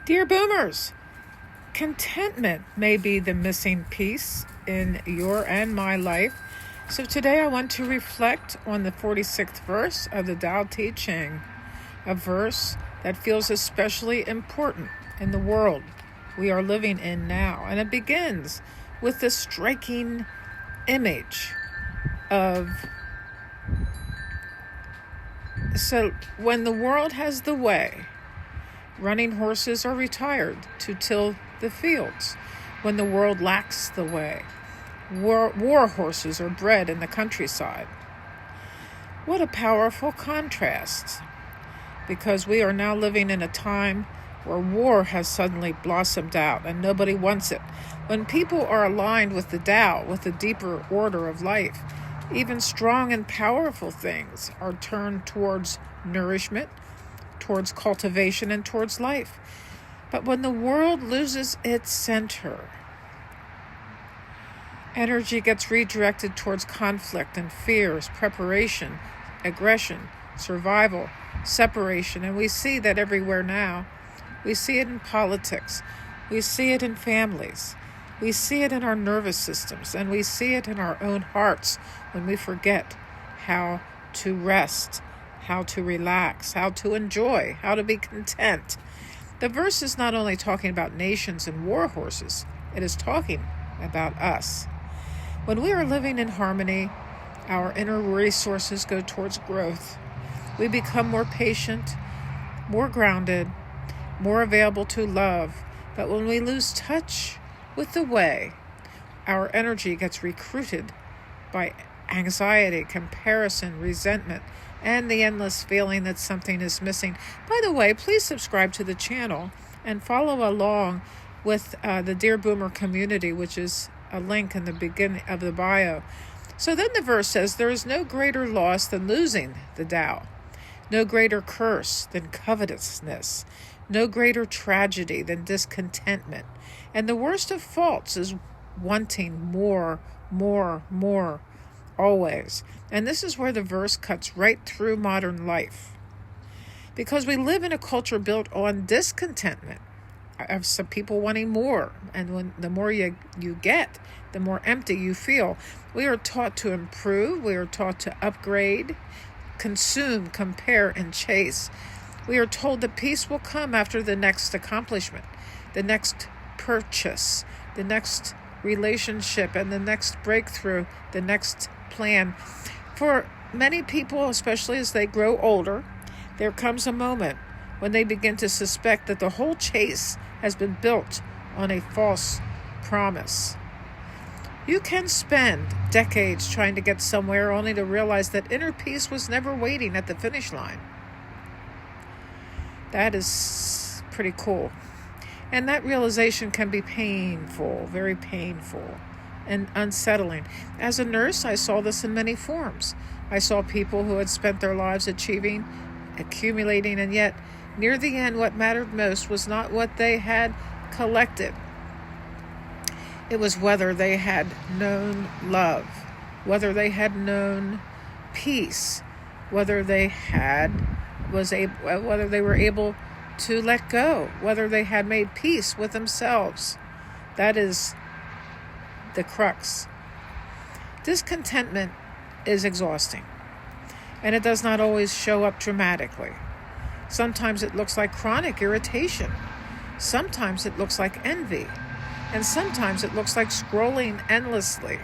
Dear boomers, contentment may be the missing piece in your and my life. So today I want to reflect on the 46th verse of the Tao Te Ching, a verse that feels especially important in the world we are living in now. And it begins with the striking image of, so when the world has the way, running horses are retired to till the fields. When the world lacks the way, war horses are bred in the countryside. What a powerful contrast, because we are now living in a time where war has suddenly blossomed out and nobody wants it. When people are aligned with the Tao, with the deeper order of life, even strong and powerful things are turned towards nourishment, towards cultivation, and towards life. But when the world loses its center, energy gets redirected towards conflict and fears, preparation, aggression, survival, separation. And we see that everywhere now. We see it in politics. We see it in families. We see it in our nervous systems. And we see it in our own hearts when we forget how to rest, how to relax, how to enjoy, how to be content. The verse is not only talking about nations and war horses, it is talking about us. When we are living in harmony, our inner resources go towards growth. We become more patient, more grounded, more available to love. But when we lose touch with the way, our energy gets recruited by anxiety, comparison, resentment, and the endless feeling that something is missing. By the way, please subscribe to the channel and follow along with the Dear Boomer community, which is a link in the beginning of the bio. So then the verse says, there is no greater loss than losing the Tao, no greater curse than covetousness, no greater tragedy than discontentment. And the worst of faults is wanting more, always. And this is where the verse cuts right through modern life. Because we live in a culture built on discontentment, of some people wanting more. And when the more you get, the more empty you feel. We are taught to improve. We are taught to upgrade, consume, compare, and chase. We are told that peace will come after the next accomplishment, the next purchase, the next relationship, and the next breakthrough, the next plan. For many people, especially as they grow older, there comes a moment when they begin to suspect that the whole chase has been built on a false promise. You can spend decades trying to get somewhere only to realize that inner peace was never waiting at the finish line. That is pretty cool. And that realization can be painful, very painful and unsettling. As a nurse, I saw this in many forms. I saw people who had spent their lives achieving, accumulating, and yet near the end, what mattered most was not what they had collected. It was whether they had known love, whether they had known peace, whether they were able to let go, whether they had made peace with themselves. That is the crux. Discontentment is exhausting, and it does not always show up dramatically. Sometimes it looks like chronic irritation. Sometimes it looks like envy. And sometimes it looks like scrolling endlessly.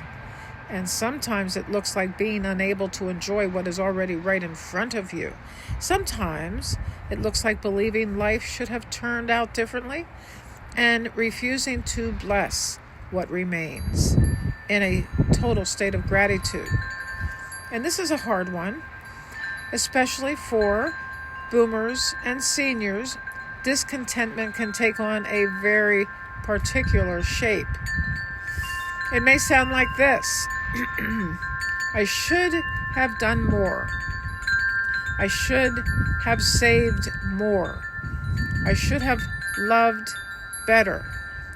And sometimes it looks like being unable to enjoy what is already right in front of you. Sometimes it looks like believing life should have turned out differently and refusing to bless what remains in a total state of gratitude. And this is a hard one, especially for boomers and seniors. Discontentment can take on a very particular shape. It may sound like this. I should have done more. I should have saved more. I should have loved better.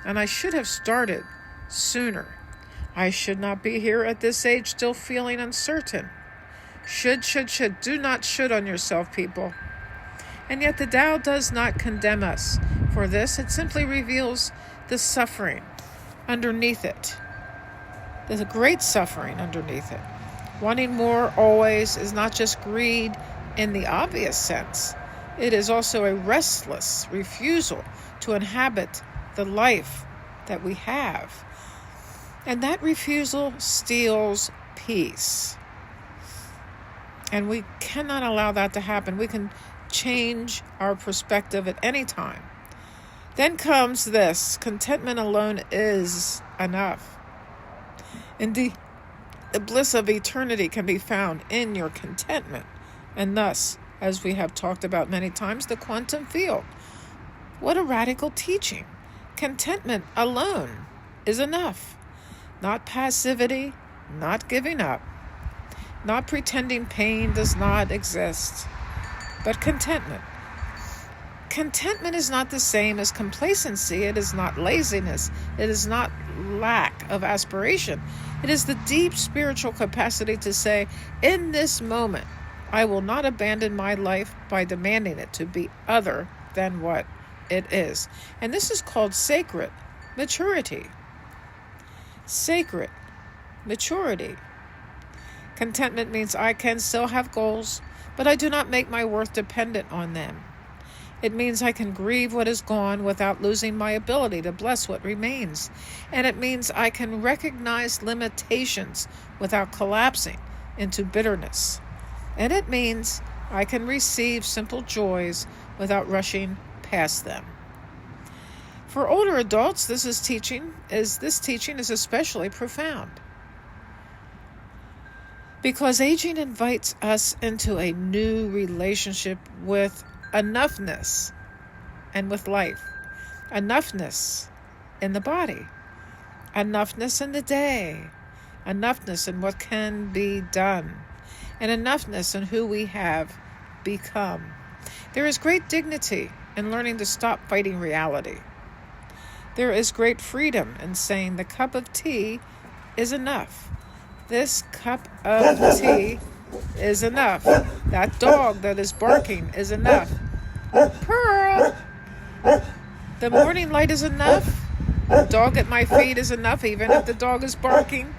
And I should have started sooner. I should not be here at this age still feeling uncertain. Should. Do not should on yourself, people. And yet the Tao does not condemn us for this. It simply reveals the suffering underneath it. There's a great suffering underneath it. Wanting more always is not just greed in the obvious sense. It is also a restless refusal to inhabit the life that we have. And that refusal steals peace. And we cannot allow that to happen. We can change our perspective at any time. Then comes this: contentment alone is enough. Indeed, the bliss of eternity can be found in your contentment, and thus, as we have talked about many times, the quantum field. What a radical teaching. Contentment alone is enough. Not passivity, not giving up, not pretending pain does not exist, but contentment. Contentment is not the same as complacency. It is not laziness. It is not lack of aspiration. It is the deep spiritual capacity to say, in this moment, I will not abandon my life by demanding it to be other than what it is. And this is called sacred maturity. Sacred maturity. Contentment means I can still have goals, but I do not make my worth dependent on them. It means I can grieve what is gone without losing my ability to bless what remains. And it means I can recognize limitations without collapsing into bitterness. And it means I can receive simple joys without rushing past them. For older adults, this teaching is especially profound, because aging invites us into a new relationship with enoughness and with life. Enoughness in the body, enoughness in the day, enoughness in what can be done, and enoughness in who we have become. There is great dignity in learning to stop fighting reality. There is great freedom in saying the cup of tea is enough. This cup of tea is enough. That dog that is barking is enough. Pearl! The morning light is enough. The dog at my feet is enough, even if the dog is barking.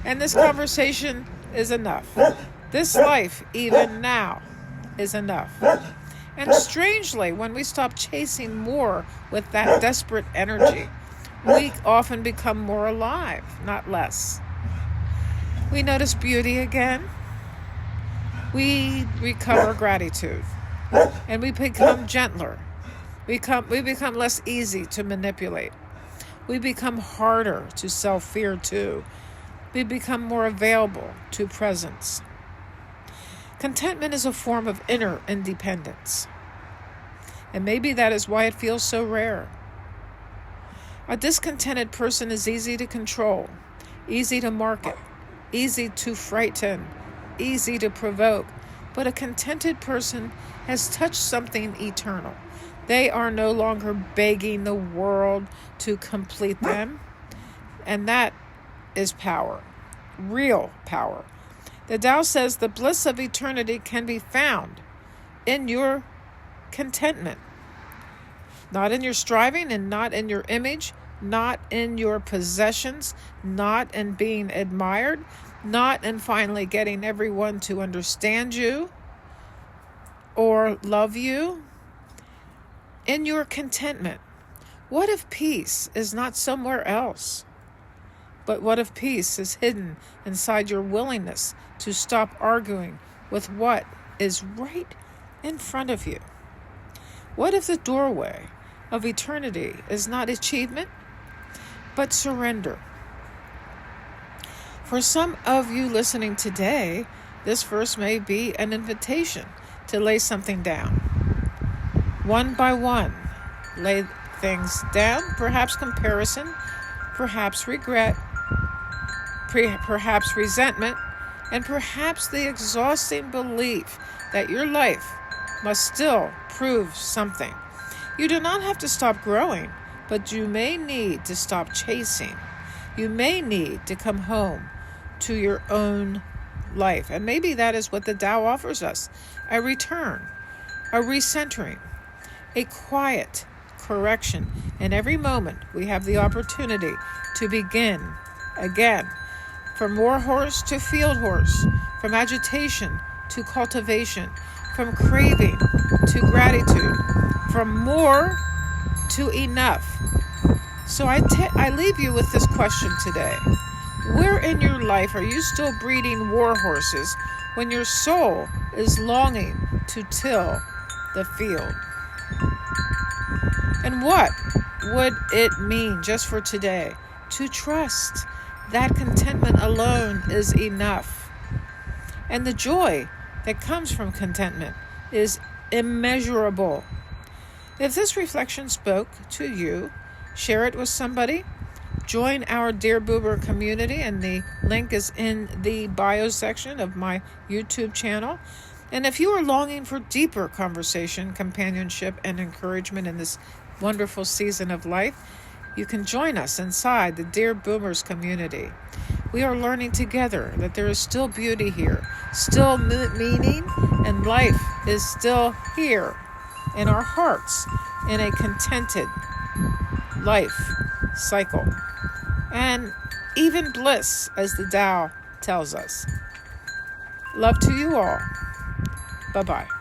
And this conversation is enough. This life, even now, is enough. And strangely, when we stop chasing more with that desperate energy, we often become more alive, not less. We notice beauty again. We recover gratitude. And we become gentler. We become less easy to manipulate. We become harder to self-fear too. We become more available to presence. Contentment is a form of inner independence. And maybe that is why it feels so rare. A discontented person is easy to control, easy to market, easy to frighten, easy to provoke. But a contented person has touched something eternal. They are no longer begging the world to complete them. And that is power, real power. The Tao says the bliss of eternity can be found in your contentment. Not in your striving and not in your image, not in your possessions, not in being admired, not in finally getting everyone to understand you or love you. In your contentment. What if peace is not somewhere else? But what if peace is hidden inside your willingness to stop arguing with what is right in front of you? What if the doorway of eternity is not achievement, but surrender? For some of you listening today, this verse may be an invitation to lay something down. One by one, lay things down, perhaps comparison, perhaps regret, perhaps resentment, and perhaps the exhausting belief that your life must still prove something. You do not have to stop growing, but you may need to stop chasing. You may need to come home to your own life. And maybe that is what the Tao offers us, a return a recentering, a quiet correction. In every moment, we have the opportunity to begin again. From war horse to field horse, from agitation to cultivation, from craving to gratitude, from more to enough. So I leave you with this question today. Where in your life are you still breeding war horses when your soul is longing to till the field? And what would it mean just for today to trust that contentment alone is enough? And the joy that comes from contentment is immeasurable. If this reflection spoke to you, share it with somebody. Join our Dear Boomer community, and the link is in the bio section of my YouTube channel. And if you are longing for deeper conversation, companionship, and encouragement in this wonderful season of life, you can join us inside the Dear Boomers community. We are learning together that there is still beauty here, still meaning, and life is still here in our hearts in a contented life cycle. And even bliss, as the Tao tells us. Love to you all. Bye-bye.